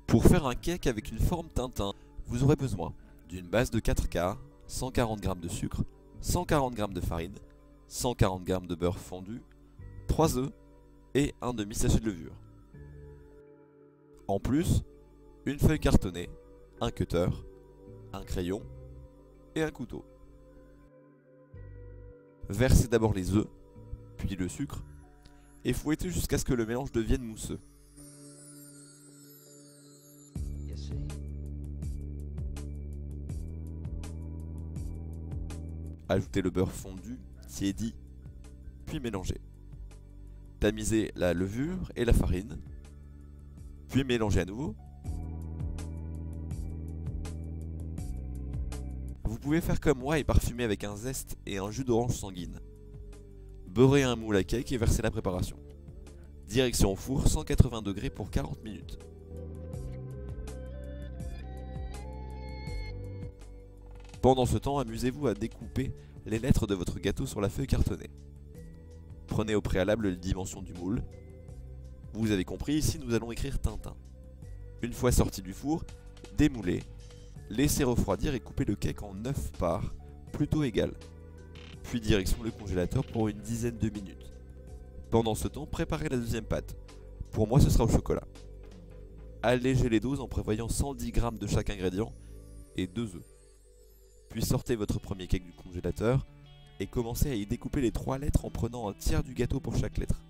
Pour faire un cake avec une forme Tintin, vous aurez besoin d'une base de 4 quarts, 140 g de sucre, 140 g de farine, 140 g de beurre fondu, 3 œufs et un demi-sachet de levure. En plus, une feuille cartonnée, un cutter, un crayon et un couteau. Versez d'abord les œufs, puis le sucre, et fouettez jusqu'à ce que le mélange devienne mousseux. Ajoutez le beurre fondu, tiédi, puis mélangez. Tamisez la levure et la farine, puis mélangez à nouveau. Vous pouvez faire comme moi et parfumer avec un zeste et un jus d'orange sanguine. Beurrez un moule à cake et versez la préparation. Direction au four 180 degrés pour 40 minutes. Pendant ce temps, amusez-vous à découper les lettres de votre gâteau sur la feuille cartonnée. Prenez au préalable les dimensions du moule. Vous avez compris, ici nous allons écrire Tintin. Une fois sorti du four, démoulez, laissez refroidir et coupez le cake en 9 parts, plutôt égales. Puis direction le congélateur pour une dizaine de minutes. Pendant ce temps, préparez la deuxième pâte. Pour moi, ce sera au chocolat. Allégez les doses en prévoyant 110 g de chaque ingrédient et 2 œufs. Puis sortez votre premier cake du congélateur et commencez à y découper les 3 lettres en prenant un tiers du gâteau pour chaque lettre.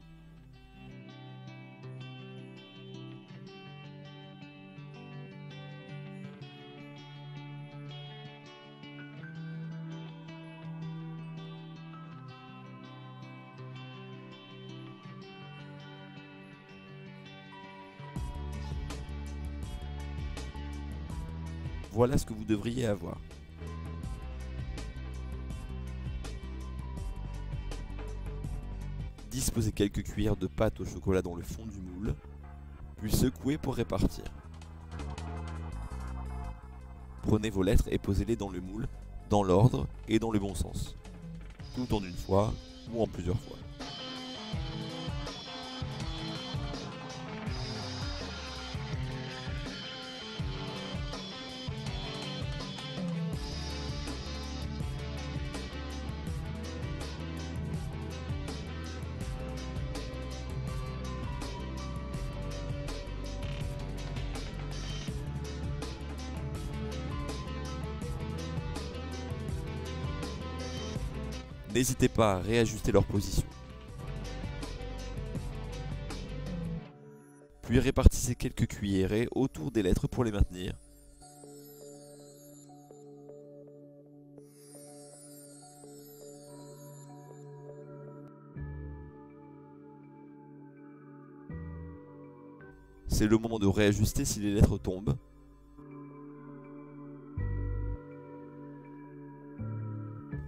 Voilà ce que vous devriez avoir. Disposez quelques cuillères de pâte au chocolat dans le fond du moule, puis secouez pour répartir. Prenez vos lettres et posez-les dans le moule, dans l'ordre et dans le bon sens, tout en une fois ou en plusieurs fois. N'hésitez pas à réajuster leur position. Puis répartissez quelques cuillerées autour des lettres pour les maintenir. C'est le moment de réajuster si les lettres tombent.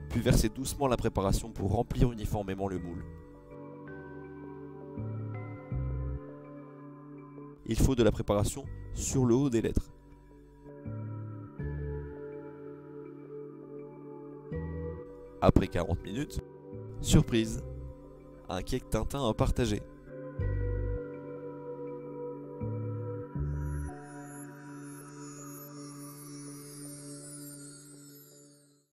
Puis versez doucement la préparation pour remplir uniformément le moule. Il faut de la préparation sur le haut des lettres. Après 40 minutes, surprise, un cake Tintin à partager.